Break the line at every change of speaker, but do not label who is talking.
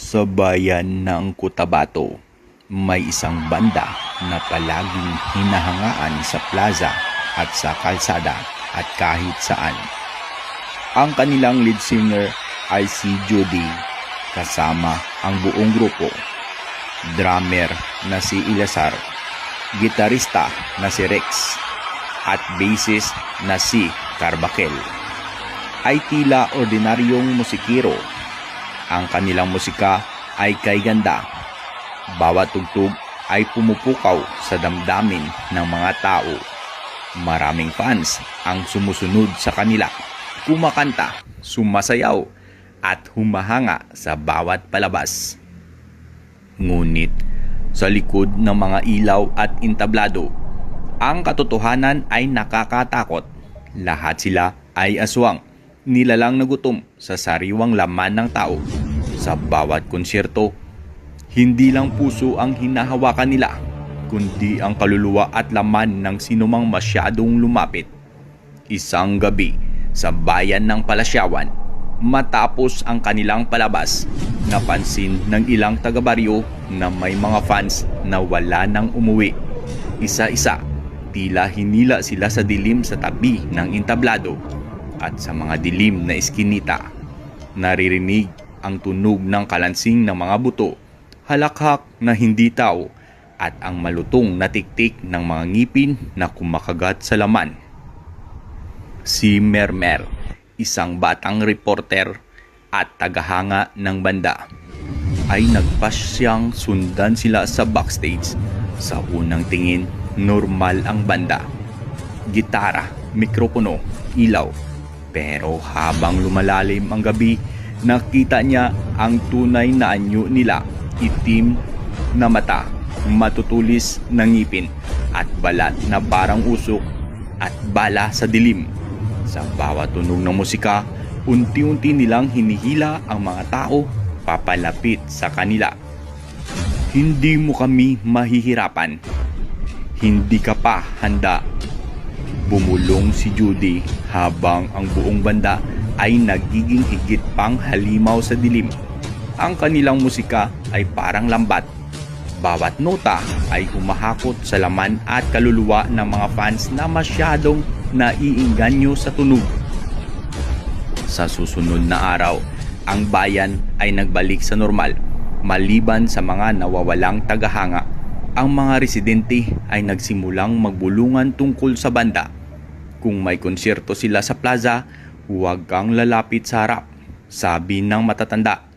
Sa bayan ng Cotabato, may isang banda na palaging hinahangaan sa plaza at sa kalsada at kahit saan. Ang kanilang lead singer ay si Judy, kasama ang buong grupo. Drummer na si Ilazar, gitarista na si Rex, at bassist na si Carbaquel ay tila ordinaryong musikero. Ang kanilang musika ay kay ganda. Bawat tugtog ay pumupukaw sa damdamin ng mga tao. Maraming fans ang sumusunod sa kanila, kumakanta, sumasayaw, at humahanga sa bawat palabas. Ngunit sa likod ng mga ilaw at entablado, ang katotohanan ay nakakatakot. Lahat sila ay aswang, nilalang na gutom sa sariwang laman ng tao. Sa bawat konsyerto, hindi lang puso ang hinahawakan nila, kundi ang kaluluwa at laman ng sinumang masyadong lumapit. Isang gabi sa bayan ng Palasyawan, matapos ang kanilang palabas, napansin ng ilang taga-baryo na may mga fans na wala nang umuwi. Isa-isa, tila hinila sila sa dilim sa tabi ng entablado at sa mga dilim na eskinita. Naririnig ang tunog ng kalansing ng mga buto, halakhak na hindi tao, at ang malutong na tiktik ng mga ngipin na kumakagat sa laman. Si Mermer, isang batang reporter at tagahanga ng banda, ay nagpasyang sundan sila sa backstage. Sa unang tingin, normal ang banda. Gitara, mikropono, ilaw. Pero habang lumalalim ang gabi, nakita niya ang tunay na anyo nila. Itim na mata, matutulis na ngipin, at balat na parang usok at bala sa dilim. Sa bawat tunog ng musika, unti-unti nilang hinihila ang mga tao papalapit sa kanila. Hindi mo kami mahihirapan. Hindi ka pa handa. Bumulong si Judy habang ang buong banda ay nagiging higit pang halimaw sa dilim. Ang kanilang musika ay parang lambat. Bawat nota ay humahakot sa laman at kaluluwa ng mga fans na masyadong naiinganyo sa tunog. Sa susunod na araw, ang bayan ay nagbalik sa normal. Maliban sa mga nawawalang tagahanga, ang mga residente ay nagsimulang magbulungan tungkol sa banda. Kung may konsyerto sila sa plaza, huwag kang lalapit sa harap, sabi ng matatanda.